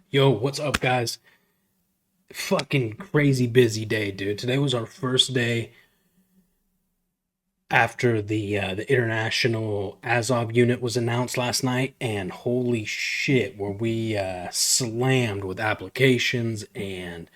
Yo, what's up, guys? Fucking crazy busy day, dude. Today was our first day after the international Azov unit was announced last night, and holy shit, were we slammed with applications and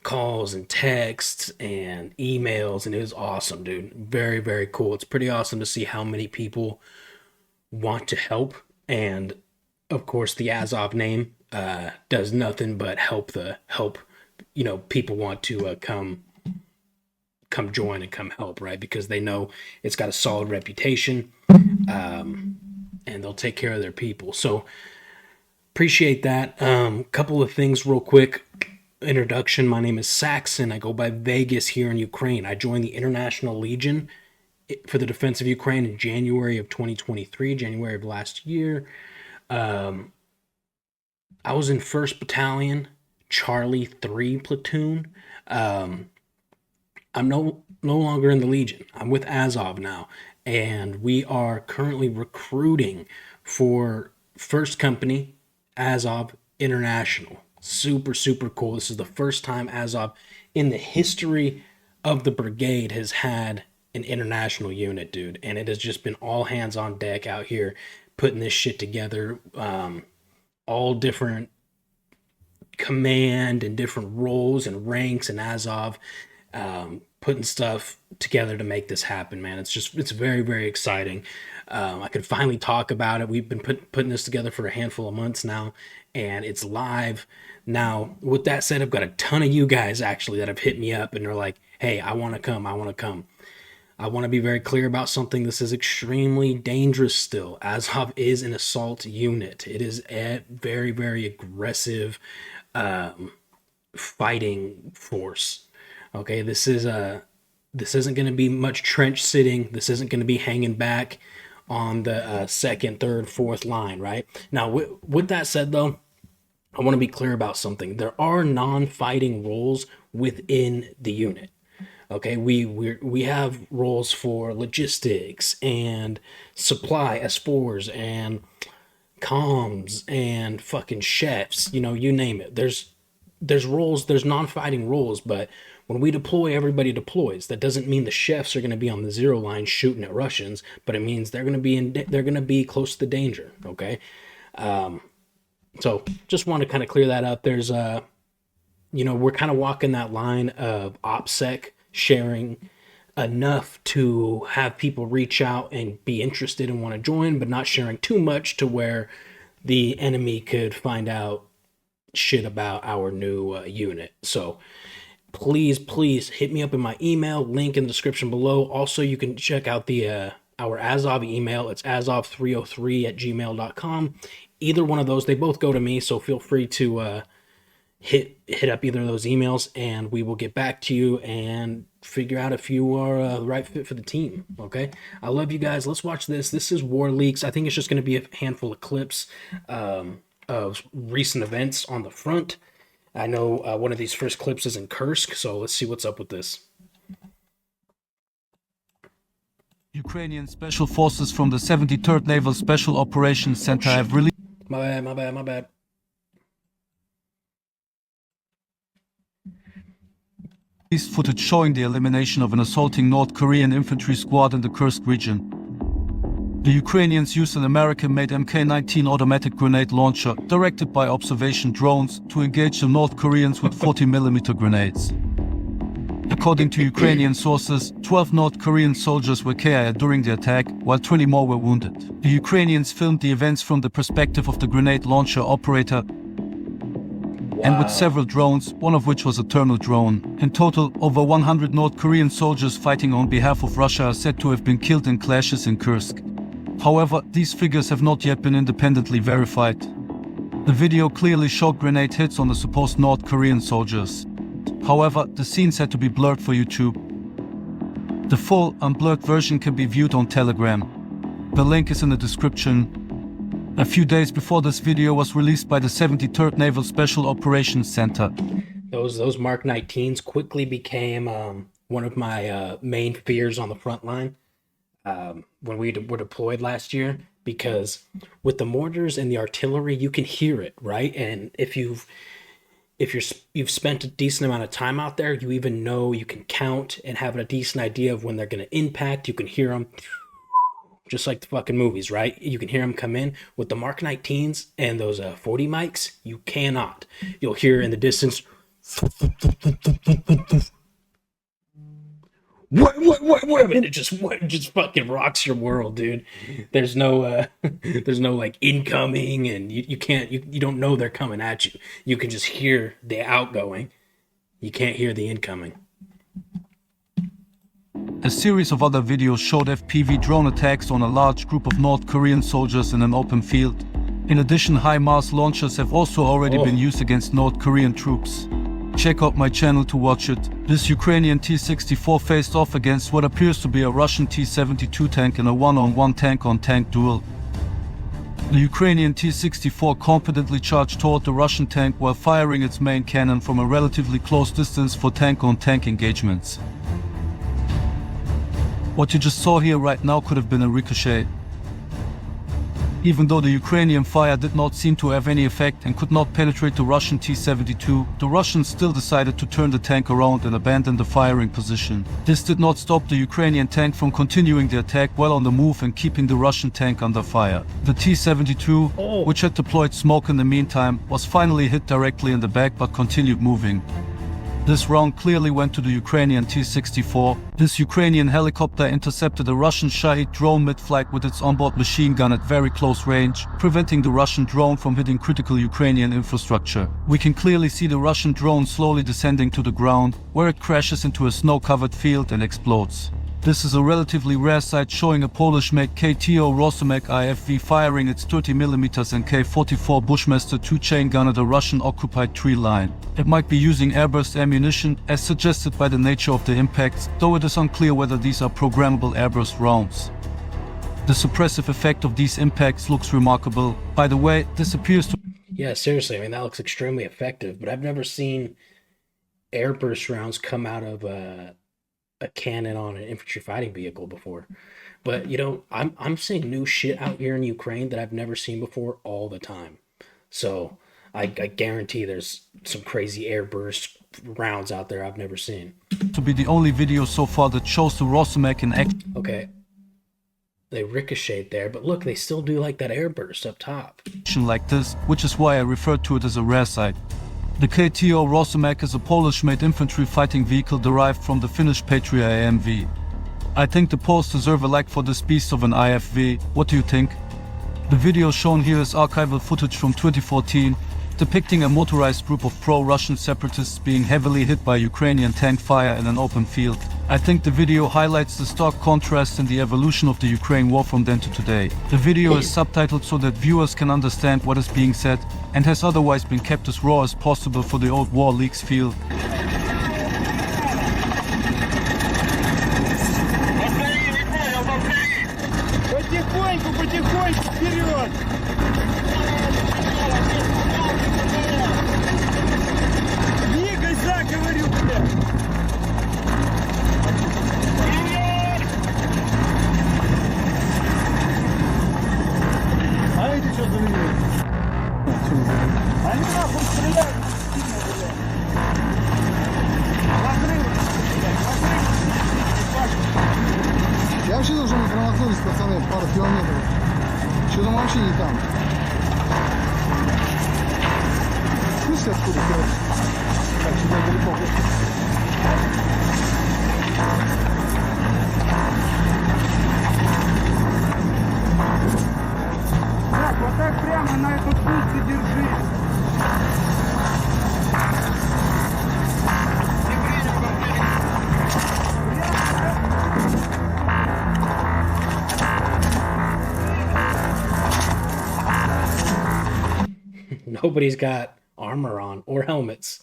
calls and texts and emails, and it was awesome, dude. Very, very cool. It's pretty awesome to see how many people want to help, and of course, the Azov name does nothing but help. People want to come join and come help, right? Because they know it's got a solid reputation, and they'll take care of their people. So appreciate that. Couple of things real quick. Introduction. My name is Saxon. I go by Vegas here in Ukraine. I joined the International Legion for the defense of Ukraine in January of 2023, January of last year. I was in 1st Battalion, Charlie 3 platoon. I'm no longer in the Legion. I'm with Azov now, and we are currently recruiting for 1st Company Azov International. Super, super cool. This is the first time Azov in the history of the brigade has had an international unit, dude. And it has just been all hands on deck out here putting this shit together. All different command and different roles and ranks and Azov, putting stuff together to make this happen, man. It's very, very exciting. I could finally talk about it. We've been putting this together for a handful of months now, and it's live. Now, with that said, I've got a ton of you guys actually that have hit me up and they're like, hey, I want to come. I want to come. I want to be very clear about something. This is extremely dangerous still. Azov is an assault unit. It is a very, very aggressive fighting force. Okay, this isn't going to be much trench sitting. This isn't going to be hanging back on the second, third, fourth line, right? Now, with that said, though, I want to be clear about something. There are non-fighting roles within the unit. Okay, we have roles for logistics and supply S4s and comms and fucking chefs, you name it. There's roles, there's non-fighting roles, but when we deploy, everybody deploys. That doesn't mean the chefs are going to be on the zero line shooting at Russians, but it means they're going to be close to the danger. Okay, so just want to kind of clear that up. There's we're kind of walking that line of OPSEC sharing enough to have people reach out and be interested and want to join, but not sharing too much to where the enemy could find out shit about our new unit. So please hit me up in my email, link in the description below. Also, you can check out the our Azov email. It's azov303@gmail.com. Either one of those, they both go to me, so feel free to hit up either of those emails, and we will get back to you and figure out if you are the right fit for the team. Okay, I love you guys. Let's watch this. This is War Leaks. I think it's just going to be a handful of clips of recent events on the front. I know one of these first clips is in Kursk, so let's see what's up with this. Ukrainian special forces from the 73rd Naval Special Operations Center have released... My bad. Footage showing the elimination of an assaulting North Korean infantry squad in the Kursk region. The Ukrainians used an American-made Mk-19 automatic grenade launcher, directed by observation drones, to engage the North Koreans with 40mm grenades. According to Ukrainian sources, 12 North Korean soldiers were killed during the attack, while 20 more were wounded. The Ukrainians filmed the events from the perspective of the grenade launcher operator, and with several drones, one of which was a thermal drone. In total, over 100 North Korean soldiers fighting on behalf of Russia are said to have been killed in clashes in Kursk. However, these figures have not yet been independently verified. The video clearly showed grenade hits on the supposed North Korean soldiers. However, the scenes had to be blurred for YouTube. The full, unblurred version can be viewed on Telegram. The link is in the description. A few days before this video was released by the 73rd Naval Special Operations Center. Those Mark 19s quickly became one of my main fears on the front line when we were deployed last year, because with the mortars and the artillery, you can hear it, right? And if you've spent a decent amount of time out there, you even know, you can count and have a decent idea of when they're going to impact. You can hear them just like the fucking movies, right? You can hear them come in. With the Mark 19s and those 40 mics, you cannot. You'll hear in the distance, what, and it just fucking rocks your world, dude. There's no there's no like incoming, and you can't, you don't know they're coming at you. You can just hear the outgoing. You can't hear the incoming. A series of other videos showed FPV drone attacks on a large group of North Korean soldiers in an open field. In addition, HIMARS launchers have also already been used against North Korean troops. Check out my channel to watch it. This Ukrainian T-64 faced off against what appears to be a Russian T-72 tank in a one-on-one tank-on-tank duel. The Ukrainian T-64 confidently charged toward the Russian tank while firing its main cannon from a relatively close distance for tank-on-tank engagements. What you just saw here right now could have been a ricochet. Even though the Ukrainian fire did not seem to have any effect and could not penetrate the Russian T-72, the Russians still decided to turn the tank around and abandon the firing position. This did not stop the Ukrainian tank from continuing the attack while on the move and keeping the Russian tank under fire. The T-72, which had deployed smoke in the meantime, was finally hit directly in the back but continued moving. This round clearly went to the Ukrainian T-64. This Ukrainian helicopter intercepted a Russian Shahed drone mid-flight with its onboard machine gun at very close range, preventing the Russian drone from hitting critical Ukrainian infrastructure. We can clearly see the Russian drone slowly descending to the ground, where it crashes into a snow-covered field and explodes. This is a relatively rare sight showing a Polish-made KTO Rosomek IFV firing its 30mm Mk44 Bushmaster 2 chain gun at a Russian-occupied tree line. It might be using airburst ammunition, as suggested by the nature of the impacts, though it is unclear whether these are programmable airburst rounds. The suppressive effect of these impacts looks remarkable. By the way, this appears to... Yeah, seriously, I mean, that looks extremely effective, but I've never seen airburst rounds come out of a cannon on an infantry fighting vehicle before. But you know, I'm seeing new shit out here in Ukraine that I've never seen before all the time. So I guarantee there's some crazy airburst rounds out there I've never seen. To be the only video so far that shows the Rosomek in action. Okay, they ricocheted there, but look, they still do like that airburst up top. Like this, which is why I referred to it as a rare sight. The KTO Rosomek is a Polish-made infantry fighting vehicle derived from the Finnish Patria AMV. I think the Poles deserve a like for this beast of an IFV. What do you think? The video shown here is archival footage from 2014, depicting a motorized group of pro-Russian separatists being heavily hit by Ukrainian tank fire in an open field. I think the video highlights the stark contrast in the evolution of the Ukraine war from then to today. The video is subtitled so that viewers can understand what is being said, and has otherwise been kept as raw as possible for the old war leaks feel. Потихоньку, вперед! Двигайся, говорю тебе! А эти что за люди? Они нахуй стреляют! Я вообще уже не промахнулись, пацаны, пару километров. Что там вообще не там? Слышите, откуда короче? Так, сюда далеко. Так, вот так прямо на эту пульсе держи. Nobody's got armor on or helmets.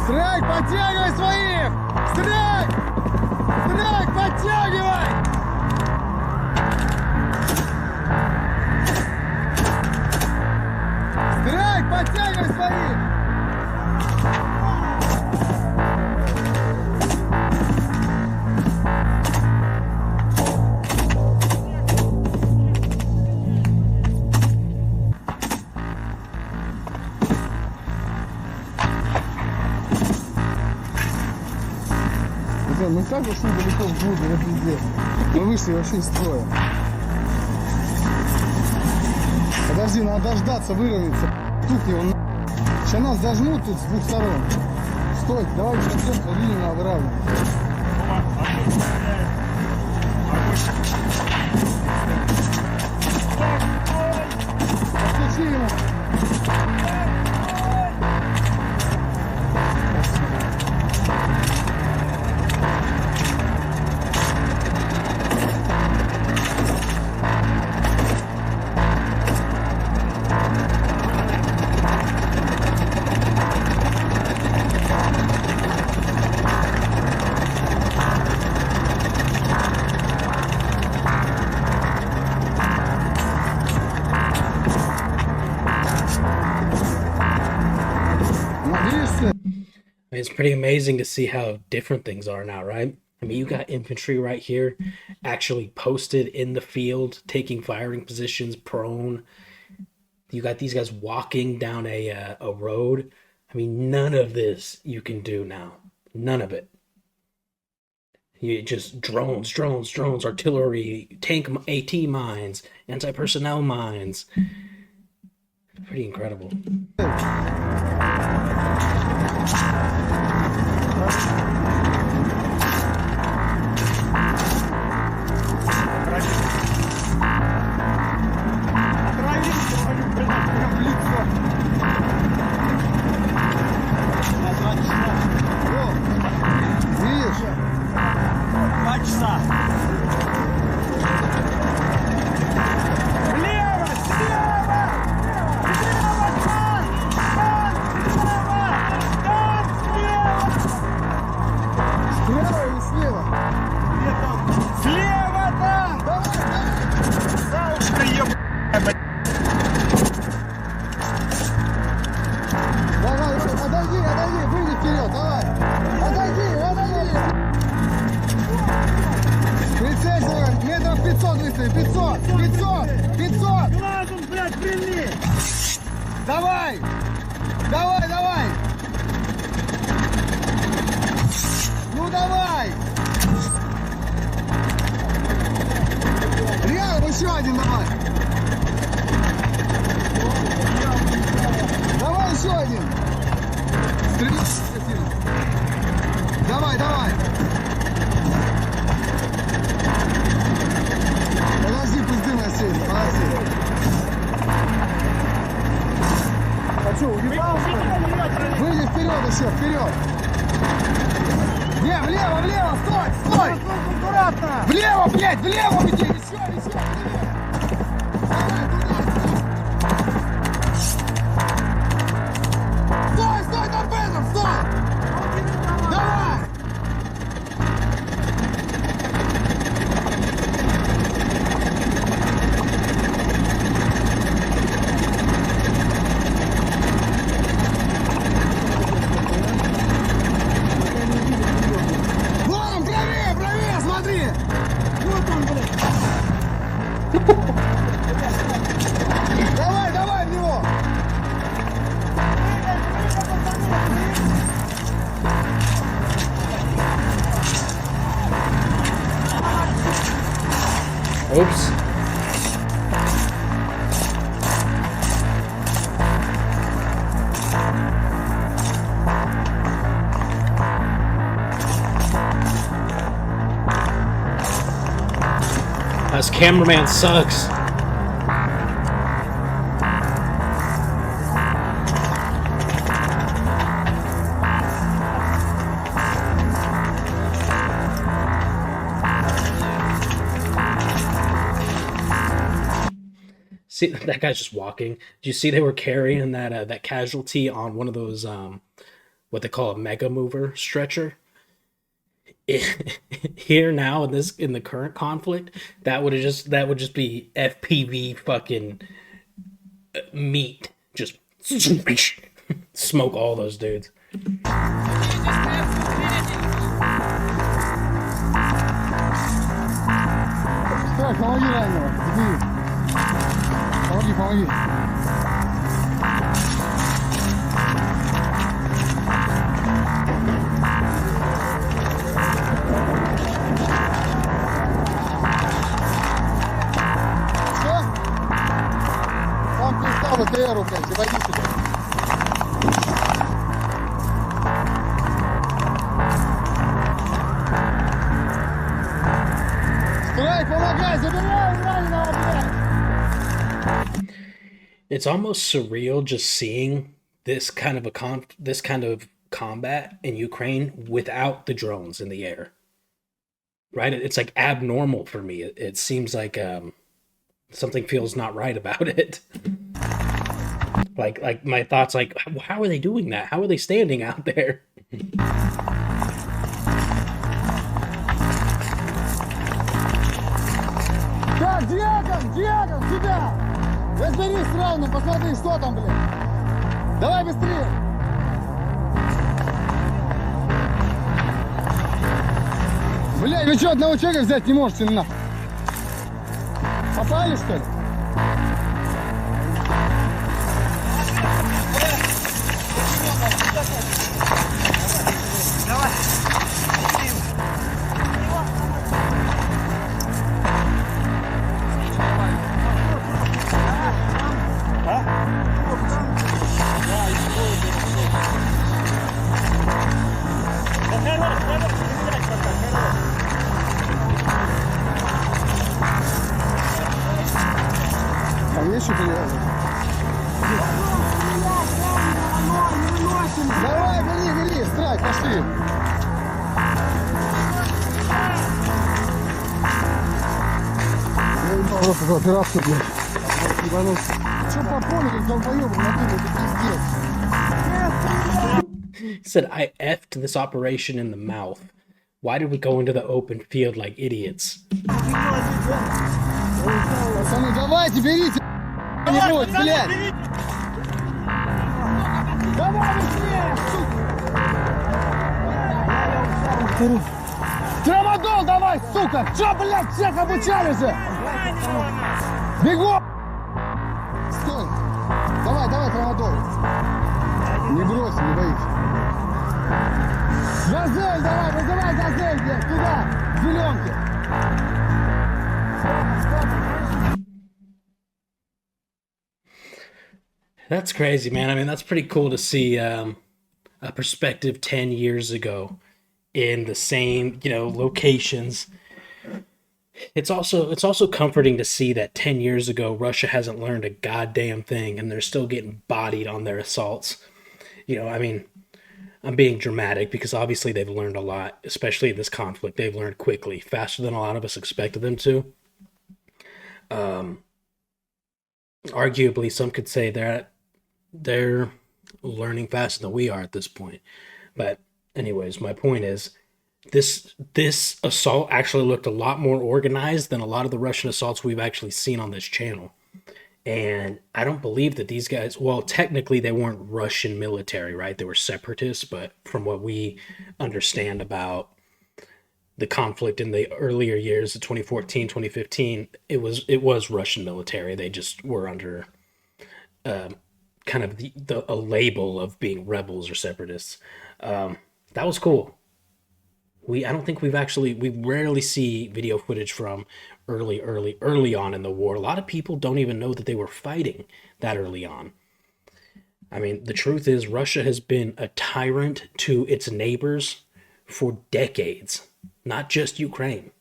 Стрель, подтягивай своих! Стрель! Стрель, подтягивай! Стрель, подтягивай своих! Мы так ушли далеко в глубь, это пиздец. Мы вышли вообще из строя. Подожди, надо дождаться, выровняться. Тухни он. Сейчас нас зажмут тут с двух сторон. Стой, давай сейчас линию надо выравнивать. Подключи ему. It's pretty amazing to see how different things are now, right? I mean, you got infantry right here actually posted in the field, taking firing positions, prone. You got these guys walking down a road. I mean, none of this you can do now. None of it. You just drones, artillery, tank AT mines, anti-personnel mines. Pretty incredible. Давай! Давай, давай! Ну давай! Рядом еще один давай! Давай еще один! Давай, давай! Подожди, пусть дым осеет, подожди. А что, уебался? Выйди вперед еще, вперед! Не, влево, влево, стой, стой! Аккуратно! Влево, блядь, влево уйди! Еще, влево! Давай, туда! Стой, стой, там Беном, стой! Давай! Вон, правее, правее, смотри! Вот он, блядь! Давай, давай в него! Oops. This cameraman sucks. See, that guy's just walking. Did you see they were carrying that that casualty on one of those what they call a mega mover stretcher. Here now in the current conflict, that would just be FPV fucking meat. Just smoke all those dudes. Так, помоги раненого. Иди. Помоги, помоги. Что? Сам пристал, ТРу, блядь, заводи сюда. Строй, помогай, забирай раненого, блядь! It's almost surreal just seeing this kind of this kind of combat in Ukraine without the drones in the air. Right? It's like abnormal for me. It seems like something feels not right about it. Like my thoughts like how are they doing that? How are they standing out there? Так, Диагон, сюда! Разберись с равным, посмотри, что там, блядь! Давай быстрее! Блядь, вы что, одного человека взять не можете, нахуй? Попали, что ли? Там есть что-то рядом? Давай, бери, страйк, пошли! Я ебал просто за операцию, блядь. Ебанулся. Че по полю, как долбоёбы, это пиздец. He said, I effed this operation in the mouth. Why did we go into the open field like idiots? Пацаны, давайте, берите! Не-нибудь, блядь! Давай быстрее, сука! Трамадол давай, сука! Че, блядь, всех обучали же? Бегом! Стой! Давай, трамадол! Не брось, не боись! Газель, давай, вызывай газель, блядь, туда, в зеленке! That's crazy, man. I mean, that's pretty cool to see a perspective 10 years ago in the same, locations. It's also comforting to see that 10 years ago Russia hasn't learned a goddamn thing and they're still getting bodied on their assaults. I mean, I'm being dramatic because obviously they've learned a lot, especially in this conflict. They've learned quickly, faster than a lot of us expected them to. Arguably, some could say they're learning faster than we are at this point. But anyways, my point is this assault actually looked a lot more organized than a lot of the Russian assaults we've actually seen on this channel. And I don't believe that these guys, well, technically they weren't Russian military, right? They were separatists, but from what we understand about the conflict in the earlier years of 2014, 2015, it was Russian military. They just were under kind of a label of being rebels or separatists. That was cool. I don't think we rarely see video footage from early on in the war. A lot of people don't even know that they were fighting that early on. I mean, the truth is Russia has been a tyrant to its neighbors for decades. Not just Ukraine.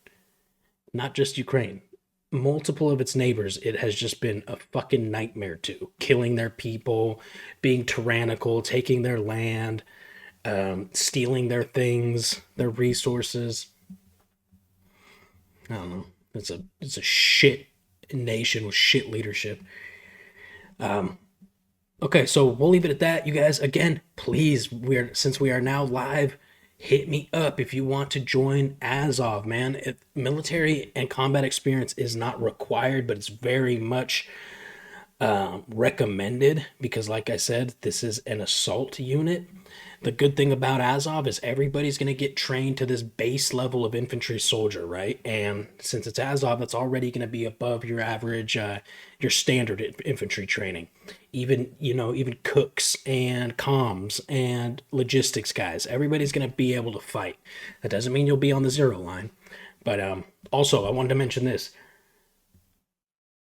Multiple of its neighbors, it has just been a fucking nightmare to. Killing their people, being tyrannical, taking their land, stealing their things, their resources. I don't know. It's a shit nation with shit leadership. Okay, so we'll leave it at that. You guys, again, please, since we are now live, hit me up if you want to join Azov, man. Military and combat experience is not required, but it's very much recommended because, like I said, this is an assault unit. The good thing about Azov is everybody's going to get trained to this base level of infantry soldier, right? And since it's Azov, it's already going to be above your average, your standard infantry training. Even, even cooks and comms and logistics guys, everybody's going to be able to fight. That doesn't mean you'll be on the zero line. But also, I wanted to mention this.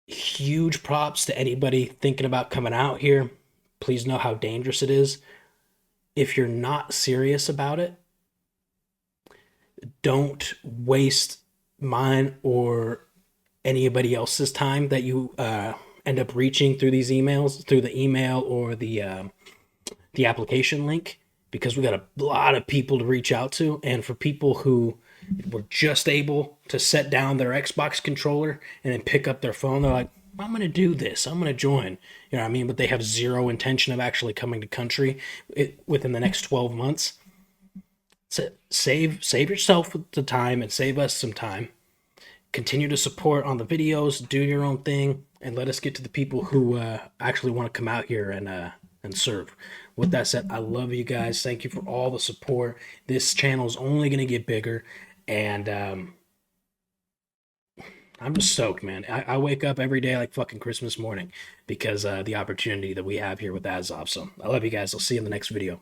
Huge props to anybody thinking about coming out here. Please know how dangerous it is. If you're not serious about it, don't waste mine or anybody else's time that you end up reaching through these emails, through the email or the application link, because we got a lot of people to reach out to. And for people who were just able to set down their Xbox controller and then pick up their phone, they're like, I'm going to do this. I'm going to join. You know what I mean? But they have zero intention of actually coming to country within the next 12 months. So save yourself the time and save us some time. Continue to support on the videos. Do your own thing. And let us get to the people who actually want to come out here and serve. With that said, I love you guys. Thank you for all the support. This channel is only going to get bigger. And I'm just stoked, man. I wake up every day like fucking Christmas morning because the opportunity that we have here with Azov. So I love you guys. I'll see you in the next video.